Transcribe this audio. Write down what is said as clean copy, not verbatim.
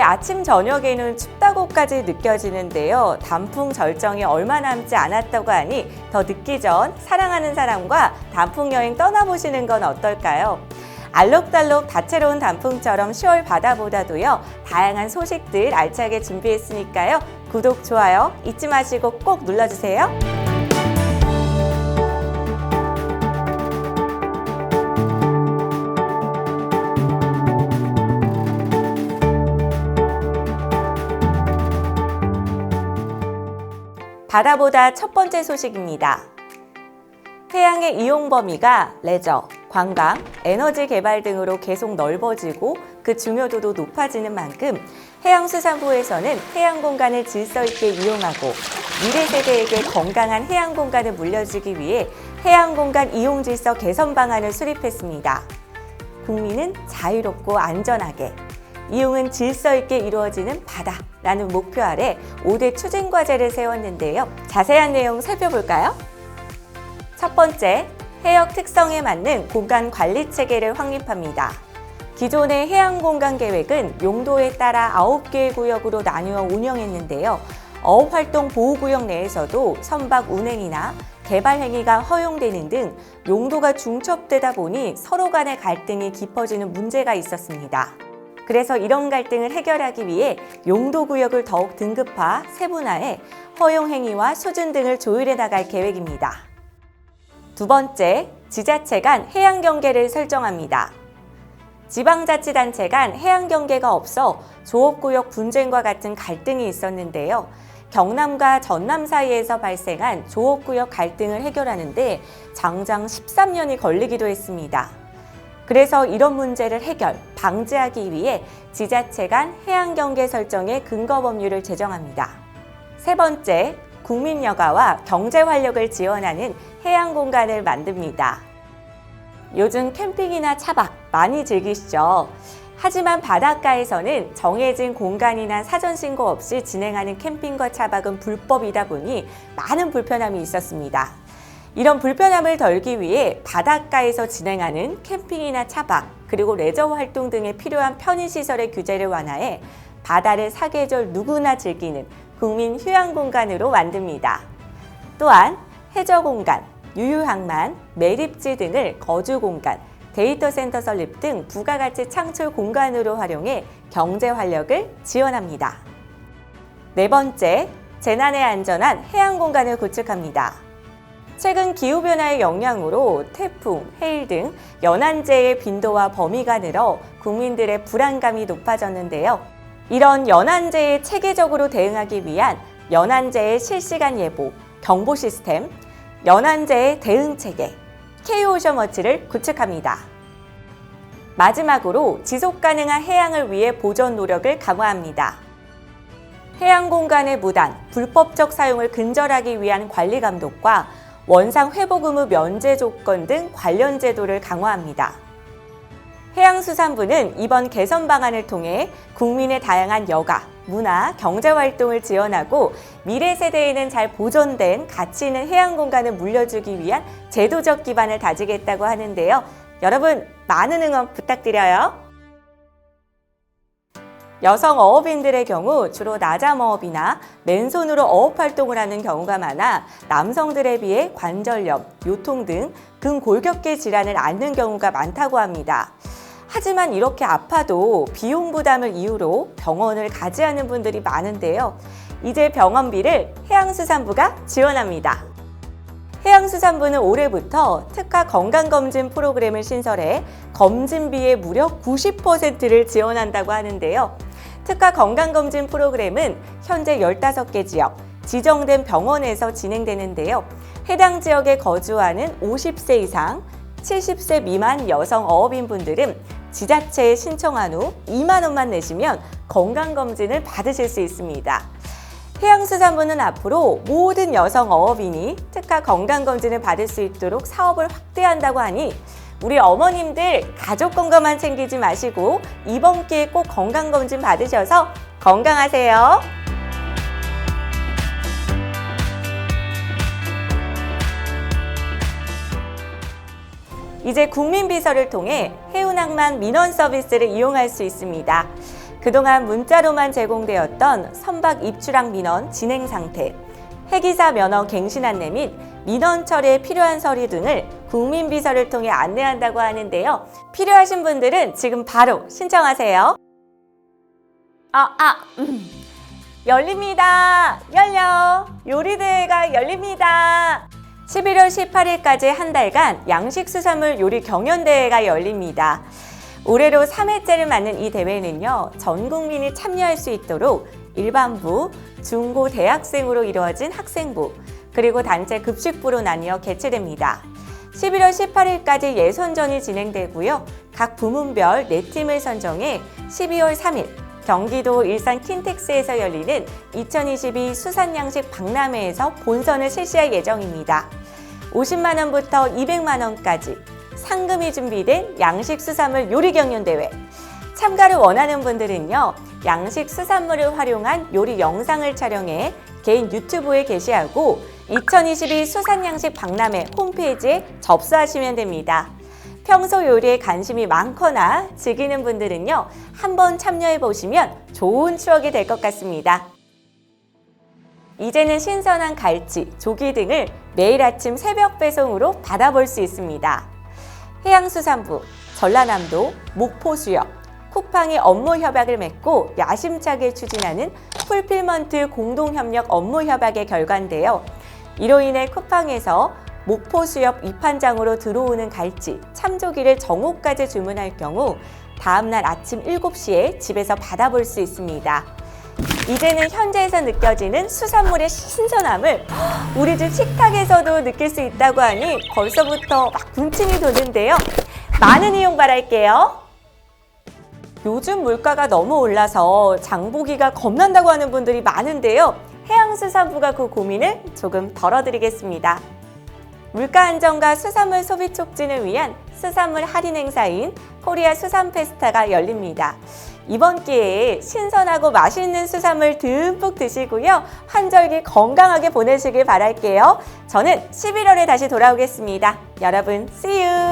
아침 저녁에는 춥다고까지 느껴지는데요. 단풍 절정이 얼마 남지 않았다고 하니 더 늦기 전 사랑하는 사람과 단풍 여행 떠나보시는 건 어떨까요? 알록달록 다채로운 단풍처럼 10월 바다보다도요, 다양한 소식들 알차게 준비했으니까요. 구독, 좋아요 잊지 마시고 꼭 눌러주세요. 바다보다 첫 번째 소식입니다. 해양의 이용 범위가 레저, 관광, 에너지 개발 등으로 계속 넓어지고 그 중요도도 높아지는 만큼 해양수산부에서는 해양 공간을 질서 있게 이용하고 미래 세대에게 건강한 해양 공간을 물려주기 위해 해양 공간 이용 질서 개선 방안을 수립했습니다. 국민은 자유롭고 안전하게, 이용은 질서 있게 이루어지는 바다라는 목표 아래 5대 추진 과제를 세웠는데요. 자세한 내용 살펴볼까요? 첫 번째, 해역 특성에 맞는 공간 관리 체계를 확립합니다. 기존의 해양 공간 계획은 용도에 따라 9개의 구역으로 나누어 운영했는데요. 어업활동 보호구역 내에서도 선박 운행이나 개발 행위가 허용되는 등 용도가 중첩되다 보니 서로 간의 갈등이 깊어지는 문제가 있었습니다. 그래서 이런 갈등을 해결하기 위해 용도구역을 더욱 등급화, 세분화해 허용 행위와 수준 등을 조율해 나갈 계획입니다. 두 번째, 지자체 간 해양 경계를 설정합니다. 지방자치단체 간 해양 경계가 없어 조업구역 분쟁과 같은 갈등이 있었는데요. 경남과 전남 사이에서 발생한 조업구역 갈등을 해결하는데 장장 13년이 걸리기도 했습니다. 그래서 이런 문제를 해결, 방지하기 위해 지자체 간 해양 경계 설정의 근거 법률을 제정합니다. 세 번째, 국민 여가와 경제 활력을 지원하는 해양 공간을 만듭니다. 요즘 캠핑이나 차박 많이 즐기시죠? 하지만 바닷가에서는 정해진 공간이나 사전 신고 없이 진행하는 캠핑과 차박은 불법이다 보니 많은 불편함이 있었습니다. 이런 불편함을 덜기 위해 바닷가에서 진행하는 캠핑이나 차박, 그리고 레저 활동 등에 필요한 편의시설의 규제를 완화해 바다를 사계절 누구나 즐기는 국민 휴양 공간으로 만듭니다. 또한 해저 공간, 유유항만, 매립지 등을 거주 공간, 데이터 센터 설립 등 부가가치 창출 공간으로 활용해 경제 활력을 지원합니다. 네 번째, 재난에 안전한 해양 공간을 구축합니다. 최근 기후변화의 영향으로 태풍, 해일 등 연안재해의 빈도와 범위가 늘어 국민들의 불안감이 높아졌는데요. 이런 연안재해에 체계적으로 대응하기 위한 연안재해 실시간 예보, 경보 시스템, 연안재해 대응 체계, K-오션워치를 구축합니다. 마지막으로 지속가능한 해양을 위해 보전 노력을 강화합니다. 해양 공간의 무단, 불법적 사용을 근절하기 위한 관리 감독과 원상 회복 의무 면제 조건 등 관련 제도를 강화합니다. 해양수산부는 이번 개선 방안을 통해 국민의 다양한 여가, 문화, 경제 활동을 지원하고 미래 세대에는 잘 보존된 가치 있는 해양 공간을 물려주기 위한 제도적 기반을 다지겠다고 하는데요. 여러분, 많은 응원 부탁드려요. 여성 어업인들의 경우 주로 낮잠어업이나 맨손으로 어업 활동을 하는 경우가 많아 남성들에 비해 관절염, 요통 등 근골격계 질환을 앓는 경우가 많다고 합니다. 하지만 이렇게 아파도 비용 부담을 이유로 병원을 가지 않는 분들이 많은데요. 이제 병원비를 해양수산부가 지원합니다. 해양수산부는 올해부터 특화 건강검진 프로그램을 신설해 검진비의 무려 90%를 지원한다고 하는데요. 특화 건강검진 프로그램은 현재 15개 지역, 지정된 병원에서 진행되는데요. 해당 지역에 거주하는 50세 이상, 70세 미만 여성 어업인분들은 지자체에 신청한 후 2만 원만 내시면 건강검진을 받으실 수 있습니다. 해양수산부는 앞으로 모든 여성 어업인이 특화 건강검진을 받을 수 있도록 사업을 확대한다고 하니 우리 어머님들 가족 건강만 챙기지 마시고 이번 기회에 꼭 건강검진 받으셔서 건강하세요. 이제 국민비서를 통해 해운항만 민원 서비스를 이용할 수 있습니다. 그동안 문자로만 제공되었던 선박 입주랑 민원 진행 상태, 해기사 면허 갱신 안내 및 민원 처리에 필요한 서류 등을 국민비서를 통해 안내한다고 하는데요. 필요하신 분들은 지금 바로 신청하세요. 열립니다. 요리대회가 열립니다. 11월 18일까지 한 달간 양식수산물 요리 경연대회가 열립니다. 올해로 3회째를 맞는 이 대회는요, 전 국민이 참여할 수 있도록 일반부, 중고, 대학생으로 이루어진 학생부, 그리고 단체 급식부로 나뉘어 개최됩니다. 11월 18일까지 예선전이 진행되고요. 각 부문별 4팀을 선정해 12월 3일 경기도 일산 킨텍스에서 열리는 2022 수산양식 박람회에서 본선을 실시할 예정입니다. 50만 원부터 200만 원까지 상금이 준비된 양식수산물 요리경연대회. 참가를 원하는 분들은요, 양식수산물을 활용한 요리 영상을 촬영해 개인 유튜브에 게시하고 2022 수산양식 박람회 홈페이지에 접수하시면 됩니다. 평소 요리에 관심이 많거나 즐기는 분들은요, 한번 참여해 보시면 좋은 추억이 될 것 같습니다. 이제는 신선한 갈치, 조기 등을 매일 아침 새벽 배송으로 받아볼 수 있습니다. 해양수산부, 전라남도, 목포수협, 쿠팡이 업무 협약을 맺고 야심차게 추진하는 풀필먼트 공동협력 업무 협약의 결과인데요. 이로 인해 쿠팡에서 목포수협 입판장으로 들어오는 갈치, 참조기를 정오까지 주문할 경우 다음날 아침 7시에 집에서 받아볼 수 있습니다. 이제는 현지에서 느껴지는 수산물의 신선함을 우리 집 식탁에서도 느낄 수 있다고 하니 벌써부터 막 군침이 도는데요. 많은 이용 바랄게요. 요즘 물가가 너무 올라서 장보기가 겁난다고 하는 분들이 많은데요. 해양수산부가 그 고민을 조금 덜어드리겠습니다. 물가 안정과 수산물 소비 촉진을 위한 수산물 할인 행사인 코리아 수산페스타가 열립니다. 이번 기회에 신선하고 맛있는 수산물 듬뿍 드시고요. 환절기 건강하게 보내시길 바랄게요. 저는 11월에 다시 돌아오겠습니다. 여러분, see you!